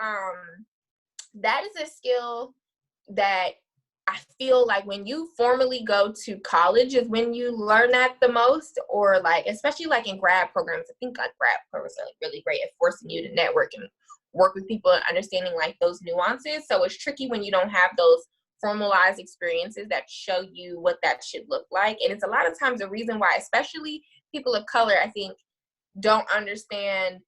that is a skill that I feel like when you formally go to college is when you learn that the most, or like, especially like in grad programs. I think like grad programs are like really great at forcing you to network and work with people and understanding like those nuances. So it's tricky when you don't have those formalized experiences that show you what that should look like. And it's a lot of times the reason why, especially people of color, I think, don't understand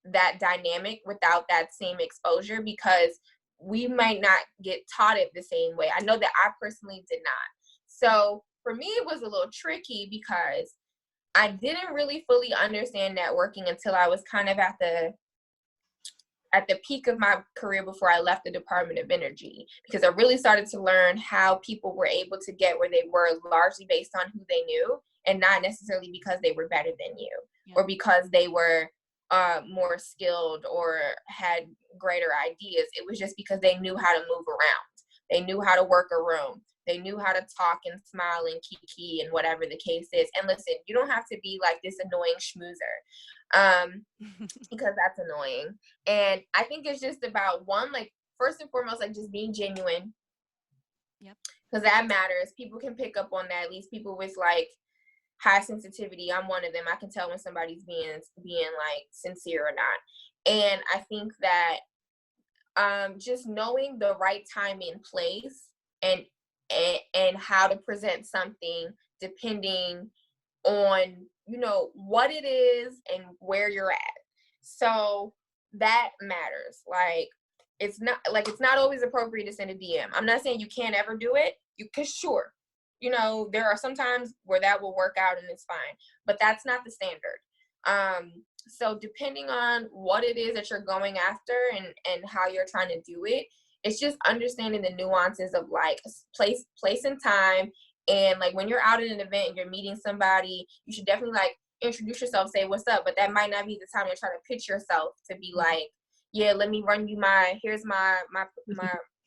that dynamic without that same exposure, because we might not get taught it the same way. I know that I personally did not. So for me, it was a little tricky because I didn't really fully understand networking until I was kind of at the peak of my career before I left the Department of Energy, because I really started to learn how people were able to get where they were largely based on who they knew, and not necessarily because they were better than you or because they were more skilled or had greater ideas. It was just because they knew how to move around. They knew how to work a room. They knew how to talk and smile and kiki and whatever the case is. And listen, you don't have to be like this annoying schmoozer, because that's annoying. And I think it's just about one, like first and foremost, like just being genuine. Yep. Because that matters. People can pick up on that. At least people with like high sensitivity. I'm one of them. I can tell when somebody's being like sincere or not. And I think that just knowing the right time and place and how to present something depending on, you know, what it is and where you're at. So that matters. Like it's not always appropriate to send a DM. I'm not saying you can't ever do it. Cause sure, you know, there are some times where that will work out and it's fine, but that's not the standard. So depending on what it is that you're going after and how you're trying to do it, it's just understanding the nuances of like place and time. And like when you're out at an event and you're meeting somebody, you should definitely like introduce yourself, say what's up, but that might not be the time to try to pitch yourself to be like, yeah, let me run you here's my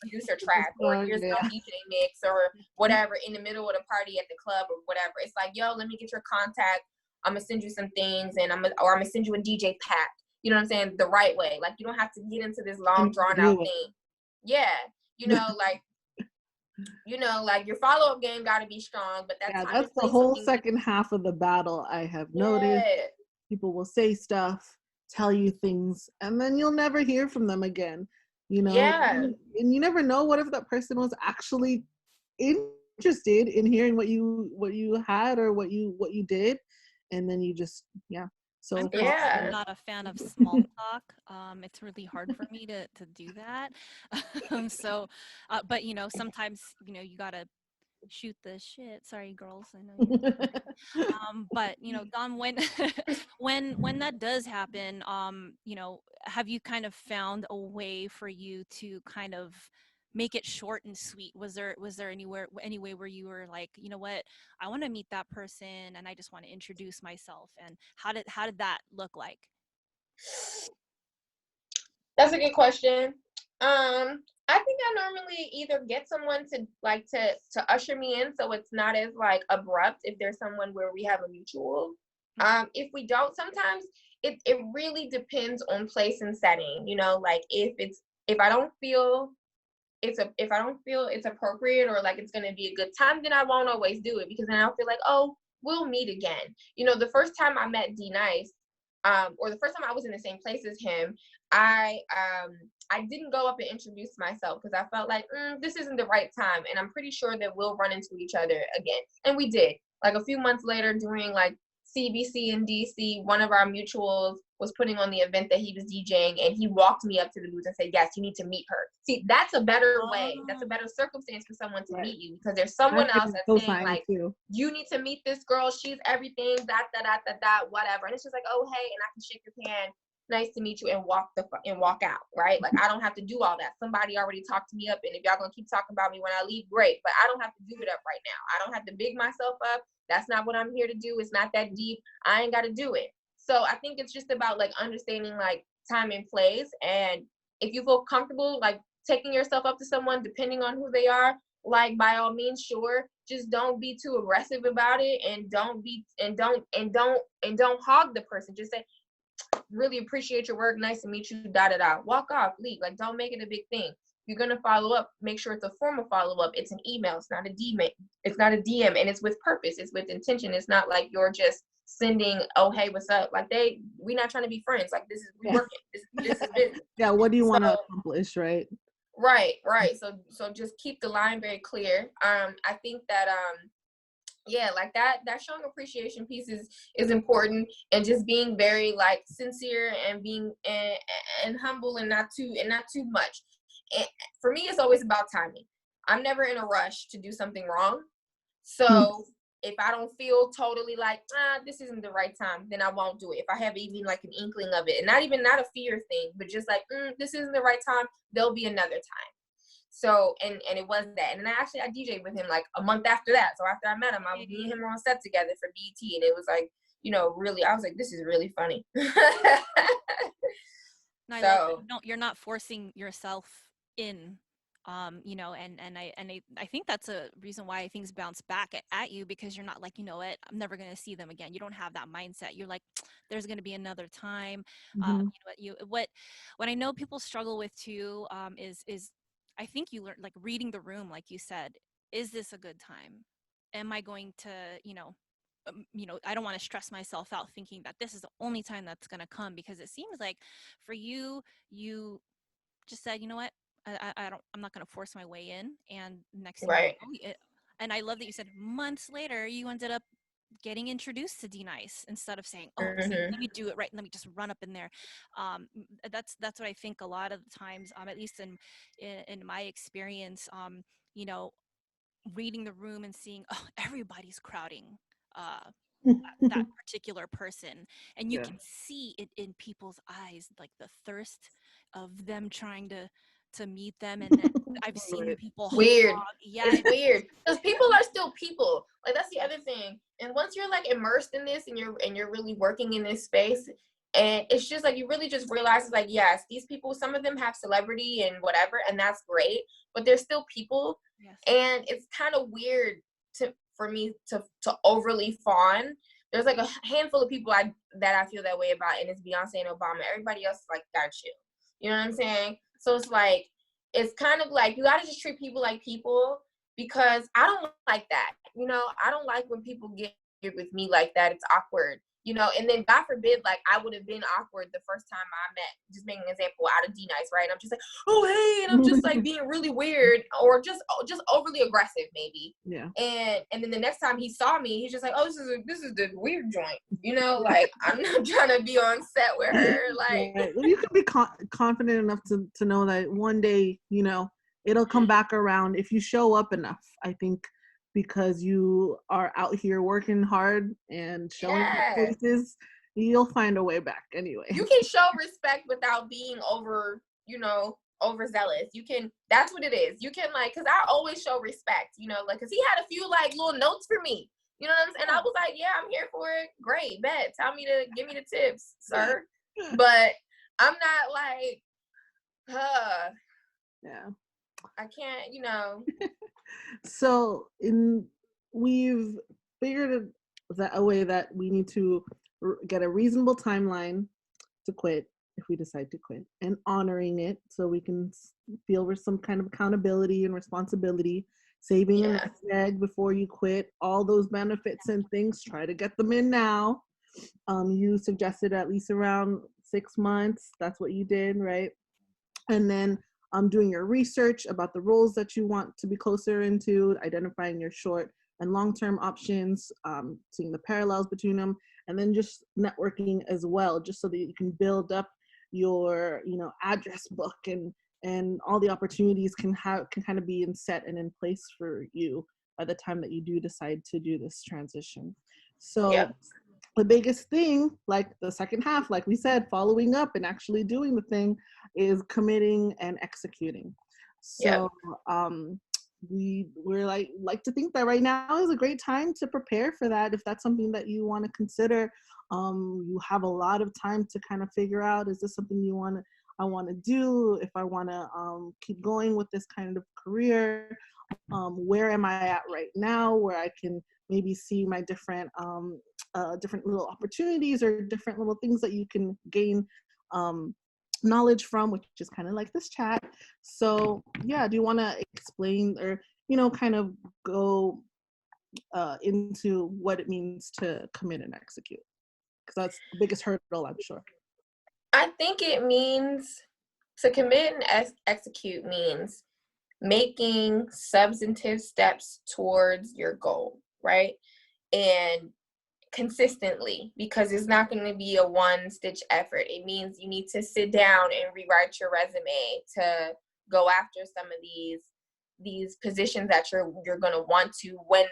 producer track, or here's my DJ mix, or whatever, in the middle of the party at the club or whatever. It's like, yo, let me get your contact. I'm gonna send you some things, and I'm gonna send you a DJ pack. You know what I'm saying? The right way. Like you don't have to get into this long drawn out thing. Yeah, you know, like your follow up game got to be strong. But that's the whole second half of the battle. I have noticed people will say stuff, tell you things, and then you'll never hear from them again. You know, and you never know what if that person was actually interested in hearing what you had or what you did, and then you just So I'm not a fan of small talk. It's really hard for me to do that. So, but you know, sometimes you know you gotta shoot the shit. Sorry, girls. I know you. But you know, Dom, when when that does happen, you know, have you kind of found a way for you to kind of make it short and sweet? Was there any way where you were like, you know what, I want to meet that person and I just want to introduce myself? And how did that look like? That's a good question. I think I normally either get someone to usher me in, so it's not as like abrupt if there's someone where we have a mutual. If we don't, sometimes it really depends on place and setting. You know, like if I don't feel it's appropriate or like it's gonna be a good time, then I won't always do it, because then I'll feel like, oh, we'll meet again. You know, the first time I met D Nice, or the first time I was in the same place as him, I didn't go up and introduce myself because I felt like this isn't the right time, and I'm pretty sure that we'll run into each other again. And we did. Like a few months later, during like CBC in DC, one of our mutuals was putting on the event that he was DJing, and he walked me up to the booth and said, yes, you need to meet her. See, that's a better way. That's a better circumstance for someone to meet you, because there's someone else that's saying like, you need to meet this girl. She's everything, whatever. And it's just like, oh, hey, and I can shake your hand. Nice to meet you, and walk out, right? Like I don't have to do all that. Somebody already talked me up, and if y'all gonna keep talking about me when I leave, great. But I don't have to do it up right now. I don't have to big myself up. That's not what I'm here to do. It's not that deep. I ain't got to do it. So I think it's just about like understanding like time and place. And if you feel comfortable like taking yourself up to someone, depending on who they are, like by all means, sure. Just don't be too aggressive about it, and don't hog the person. Just say, really appreciate your work. Nice to meet you. Walk off, leave. Like don't make it a big thing. You're gonna follow up, make sure it's a formal follow-up. It's an email, it's not a DM. It's not a DM, and it's with purpose, it's with intention. It's not like you're just sending, oh hey, what's up? Like we're not trying to be friends. Like this is working. This is business. Yeah, what do you want to accomplish, right? Right. So just keep the line very clear. I think that like that showing appreciation piece is important, and just being very like sincere and being and humble, and not too much. And for me, it's always about timing. I'm never in a rush to do something wrong. So if I don't feel totally like, this isn't the right time, then I won't do it. If I have even like an inkling of it, and not a fear thing, but just like, this isn't the right time, there'll be another time. So, and it was that. And I DJed with him like a month after that. So after I met him, me and him were on set together for BET, and it was like, you know, really, I was like, this is really funny. So you're not forcing yourself in I think that's a reason why things bounce back at you, because you're not like, you know what, I'm never going to see them again. You don't have that mindset. You're like, there's going to be another time. Mm-hmm. What I know people struggle with too, is I think you learn, like, reading the room, like you said. Is this a good time? Am I going to, I don't want to stress myself out thinking that this is the only time that's going to come, because it seems like for you just said, you know what, I'm not going to force my way in. And next thing you Right. know, and I love that you said months later you ended up getting introduced to D Nice, instead of saying, oh, see, Mm-hmm. let me do it right, let me just run up in there. That's what I think a lot of the times, at least in my experience, you know reading the room and seeing, oh, everybody's crowding uh that particular person, and you Yeah. can see it in people's eyes, like the thirst of them trying to meet them. And then I've seen Right. people Weird. hog. Yeah, It's weird because people are still people. Like, that's the other thing. And once you're like immersed in this, and you're really working in this space, and it's just like you really just realize, it's like, yes, these people, some of them have celebrity and whatever, and that's great, but they're still people. yes, And it's kind of weird for me to overly fawn. There's like a handful of people that I feel that way about, and it's Beyonce and Obama. Everybody else is like, gotta chill. You know what I'm saying? So it's like, it's kind of like you gotta just treat people like people, because I don't like that. I don't like when people get with me like that. It's awkward. And then God forbid, like, I would have been awkward the first time I met, just making an example out of D Nice, right? And I'm just like, oh hey, and I'm just like being really weird, or just overly aggressive maybe. Yeah. And then the next time he saw me, he's just like, oh, this is the weird joint. Like, I'm not trying to be on set with her. Like, Right. Well, you can be confident enough to know that one day, it'll come back around if you show up enough. I think because you are out here working hard and showing up yeah. places, you'll find a way back anyway. You can show respect without being overzealous. That's what it is. You can, like, because I always show respect, like, because he had a few like little notes for me, you know what I'm saying? And I was like, yeah, I'm here for it. Great, bet. Give me the tips, sir. But I'm not like, Yeah. I can't. So we've figured a way that we need to get a reasonable timeline to quit if we decide to quit, and honoring it so we can feel with some kind of accountability and responsibility, saving a Yeah. nest egg before you quit, all those benefits and things, try to get them in now. You suggested at least around 6 months. That's what you did, right? And then doing your research about the roles that you want to be closer into, identifying your short and long-term options, seeing the parallels between them, and then just networking as well, just so that you can build up your address book, and all the opportunities can kind of be set and in place for you by the time that you do decide to do this transition. So Yep. the biggest thing, like the second half, like we said, following up and actually doing the thing, is committing and executing. Yep. So we're like to think that right now is a great time to prepare for that. If that's something that you want to consider, you have a lot of time to kind of figure out, is this something I want to do? If I want to keep going with this kind of career, where am I at right now, where I can maybe see my different little opportunities or different little things that you can gain knowledge from, which is kind of like this chat. So yeah, do you want to explain, or kind of go into what it means to commit and execute? Because that's the biggest hurdle, I'm sure. I think it means to commit and execute means making substantive steps towards your goal, right? And consistently, because it's not going to be a one-stitch effort. It means you need to sit down and rewrite your resume to go after some of these positions that you're going to want to when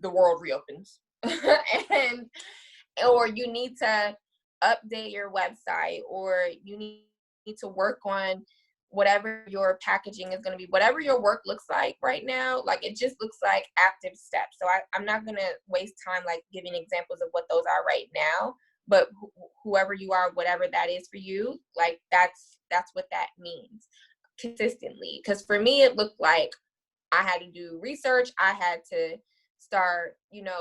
the world reopens. And or you need to update your website, or you need to work on whatever your packaging is going to be, whatever your work looks like right now. Like, it just looks like active steps. So I'm not going to waste time like giving examples of what those are right now, but whoever you are, whatever that is for you, like that's what that means. consistently. Because for me, it looked like I had to do research. I had to start,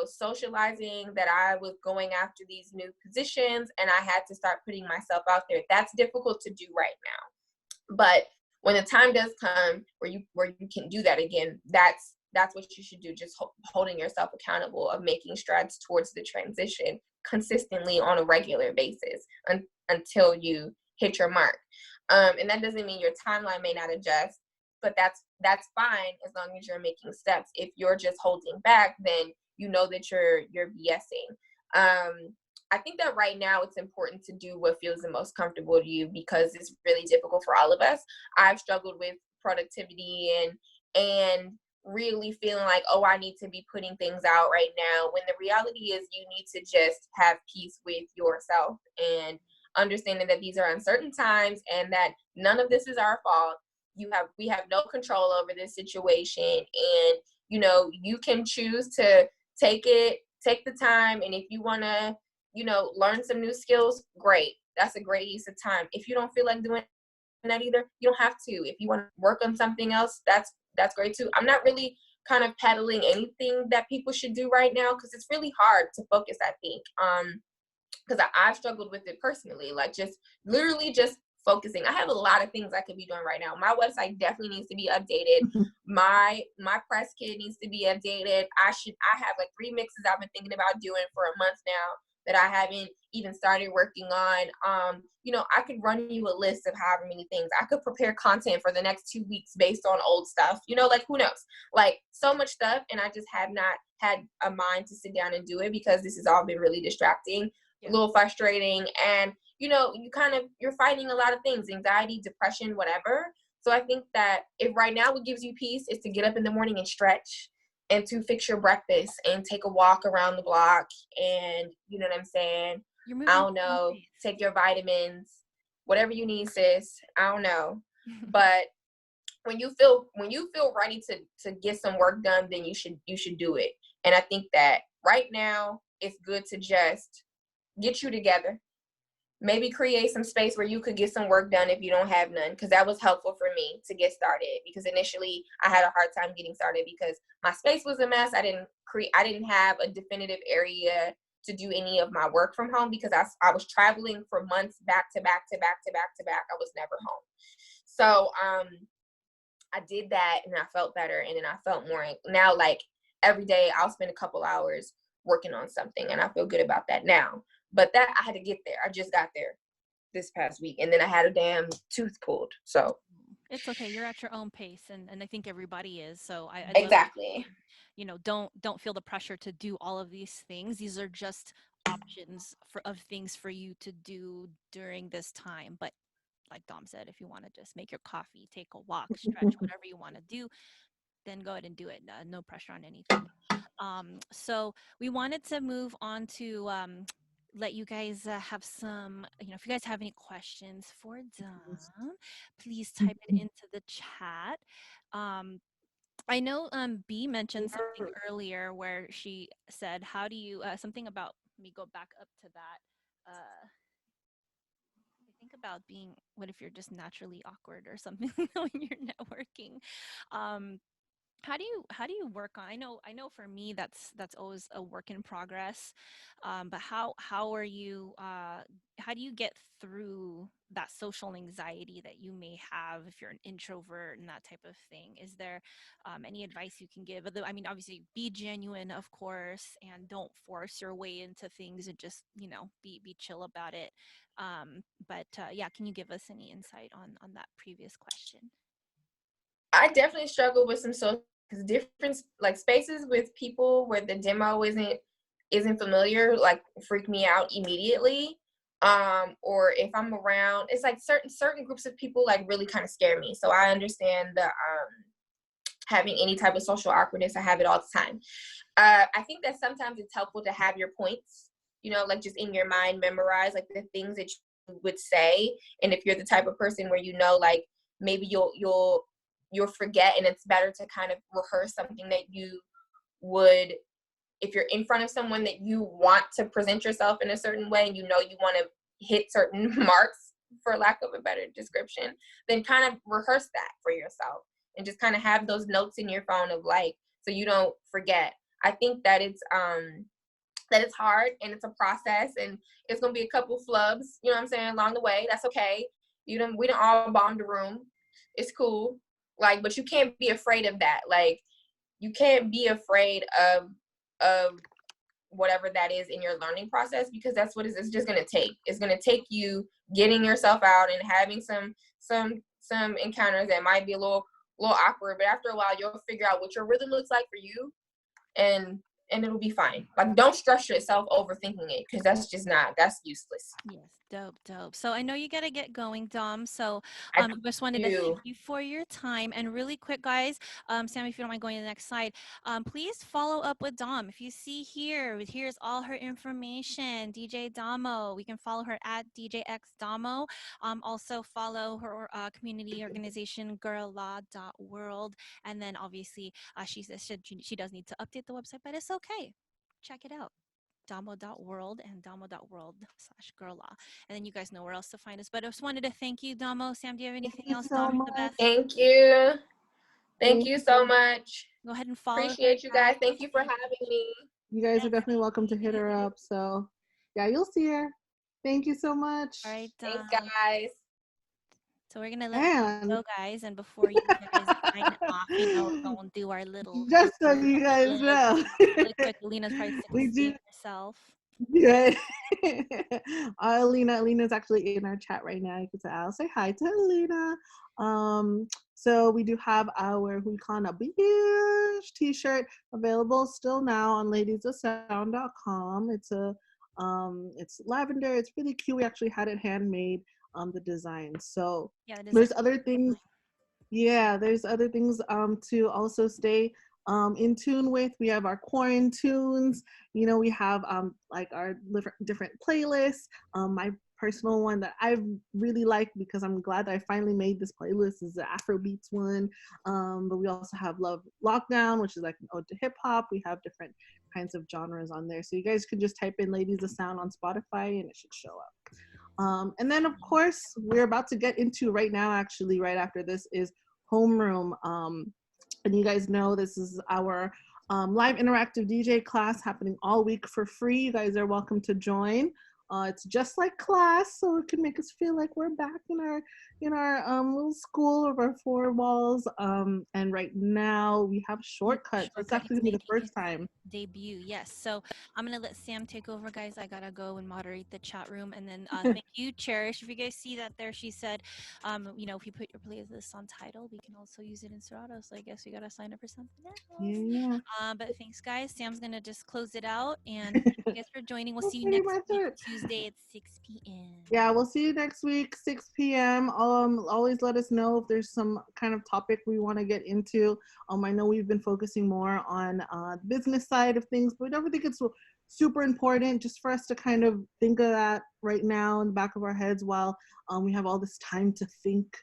socializing that I was going after these new positions, and I had to start putting myself out there. That's difficult to do right now. But when the time does come where you can do that again, that's what you should do. Just holding yourself accountable of making strides towards the transition consistently on a regular basis until you hit your mark. And that doesn't mean your timeline may not adjust, but that's fine as long as you're making steps. If you're just holding back, then you know that you're BSing. I think that right now it's important to do what feels the most comfortable to you, because it's really difficult for all of us. I've struggled with productivity and really feeling like, oh, I need to be putting things out right now, when the reality is you need to just have peace with yourself and understanding that these are uncertain times and that none of this is our fault. We have no control over this situation, and you can choose to take the time, and if you want to learn some new skills, great. That's a great use of time. If you don't feel like doing that either, you don't have to. If you want to work on something else, that's great too. I'm not really kind of peddling anything that people should do right now, because it's really hard to focus, I think, because I've struggled with it personally, like just literally just focusing. I have a lot of things I could be doing right now. My website definitely needs to be updated. My press kit needs to be updated. I have like 3 mixes I've been thinking about doing for a month now that I haven't even started working on. I could run you a list of however many things. I could prepare content for the next 2 weeks based on old stuff, like who knows, like so much stuff. And I just have not had a mind to sit down and do it because this has all been really distracting, a little frustrating. And, you're fighting a lot of things, anxiety, depression, whatever. So I think that if right now what gives you peace is to get up in the morning and stretch, and to fix your breakfast and take a walk around the block, and you know what I'm saying? I don't know, take your vitamins, whatever you need, sis. I don't know. But when you feel ready to get some work done, then you should do it. And I think that right now it's good to just get you together. Maybe create some space where you could get some work done if you don't have none, because that was helpful for me to get started, because initially I had a hard time getting started because my space was a mess. I didn't have a definitive area to do any of my work from home, because I was traveling for months back to back to back to back to back. I was never home. So I did that and I felt better, and then I felt more now, like every day I'll spend a couple hours working on something, and I feel good about that now. But that I had to get there. I just got there this past week, and then I had a damn tooth pulled. So it's okay. You're at your own pace, and I think everybody is. So I love, exactly. don't feel the pressure to do all of these things. These are just options of things for you to do during this time. But like Dom said, if you want to just make your coffee, take a walk, stretch, whatever you want to do, then go ahead and do it. No pressure on anything. So we wanted to move on to let you guys have some, if you guys have any questions for Dom, please type it into the chat. I know B mentioned something earlier where she said, how do you, something about, let me go back up to that. I think about being, what if you're just naturally awkward or something when you're networking? Um, how do you work on, I know for me that's always a work in progress, but how are you how do you get through that social anxiety that you may have if you're an introvert and that type of thing? Is there any advice you can give? I mean, obviously be genuine, of course, and don't force your way into things, and just be chill about it, but yeah, can you give us any insight on that previous question? I definitely struggle with some social, because different like spaces with people where the demo isn't familiar, like freak me out immediately. Or if I'm around, it's like certain groups of people like really kind of scare me. So I understand the having any type of social awkwardness. I have it all the time. I think that sometimes it's helpful to have your points, like just in your mind, memorize like the things that you would say. And if you're the type of person where like maybe you'll forget, and it's better to kind of rehearse something that you would, if you're in front of someone that you want to present yourself in a certain way, and you want to hit certain marks for lack of a better description, then kind of rehearse that for yourself and just kind of have those notes in your phone of like, so you don't forget. I think that it's hard and it's a process and it's gonna be a couple flubs, you know what I'm saying, along the way. That's okay. We don't all bomb the room. It's cool. Like, but you can't be afraid of that. Like, you can't be afraid of whatever that is in your learning process, because that's what it's just gonna take. It's gonna take you getting yourself out and having some encounters that might be a little awkward, but after a while you'll figure out what your rhythm looks like for you, and it'll be fine. Like, don't stress yourself overthinking it, because that's useless. Yes, dope. So I know you got to get going, Dom. So I just wanted to do. thank you for your time. And really quick, guys, Sam, if you don't mind going to the next slide, please follow up with Dom. If you see here's all her information, DJ Domo. We can follow her at DJX Domo. Also follow her community organization, girllaw.world. And then obviously she says she does need to update the website, but it's okay. Check it out. Domo.world and Domo.world/girllaw. And then you guys know where else to find us. But I just wanted to thank you, Domo. Sam, do you have Thank anything you else? so Dom, you're the much. best. Thank you. Thank Thank you so much. Go ahead and follow her. Appreciate you guys. Thank you for having me. You guys are definitely welcome to hit her up. So yeah, you'll see her. Thank you so much. All right, Thanks, Dom. guys. So we're gonna let And go, guys. And before you guys sign off, we're gonna do our little just so you guys know, really quick. Alina's probably sick of we do. seeing herself. Yeah. Alina's actually in our chat right now. You can say, I'll say hi to Alina. So we do have our Huikana Beach t-shirt available still now on ladiesofsound.com. It's lavender. It's really cute. We actually had it handmade, the design. So Yeah, there's other things. Yeah, there's other things to also stay in tune with. We have our quarantunes. We have like our different playlists. My personal one that I really like, because I'm glad that I finally made this playlist, is the Afrobeats one. But we also have Love Lockdown, which is like an ode to hip hop. We have different kinds of genres on there. So you guys can just type in Ladies of Sound on Spotify and it should show up. And then, of course, we're about to get into right now, actually, right after this, is Homeroom. And you guys know this is our live interactive DJ class happening all week for free. You guys are welcome to join. It's just like class, so it can make us feel like we're back in our little school of our four walls. And right now we have shortcuts. It's actually gonna be the first time. Debut, yes. So I'm gonna let Sam take over, guys. I gotta go and moderate the chat room, and then thank you, Cherish. If you guys see that there, she said, if you put your playlist on title, we can also use it in Serato. So I guess we gotta sign up for something else. Yeah. But thanks, guys. Sam's gonna just close it out, and thank you guys for joining. We'll see you next week, Tuesday at 6 p.m. Yeah, we'll see you next week, 6 p.m. Always let us know if there's some kind of topic we want to get into. I know we've been focusing more on the business side of things, but I don't think it's super important just for us to kind of think of that right now in the back of our heads while we have all this time to think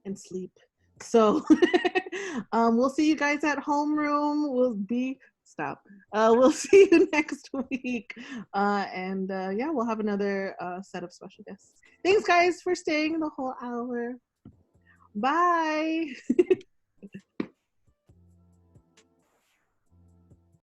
and sleep. So we'll see you guys at Homeroom. We'll see you next week. And we'll have another set of special guests. Thanks, guys, for staying the whole hour. Bye.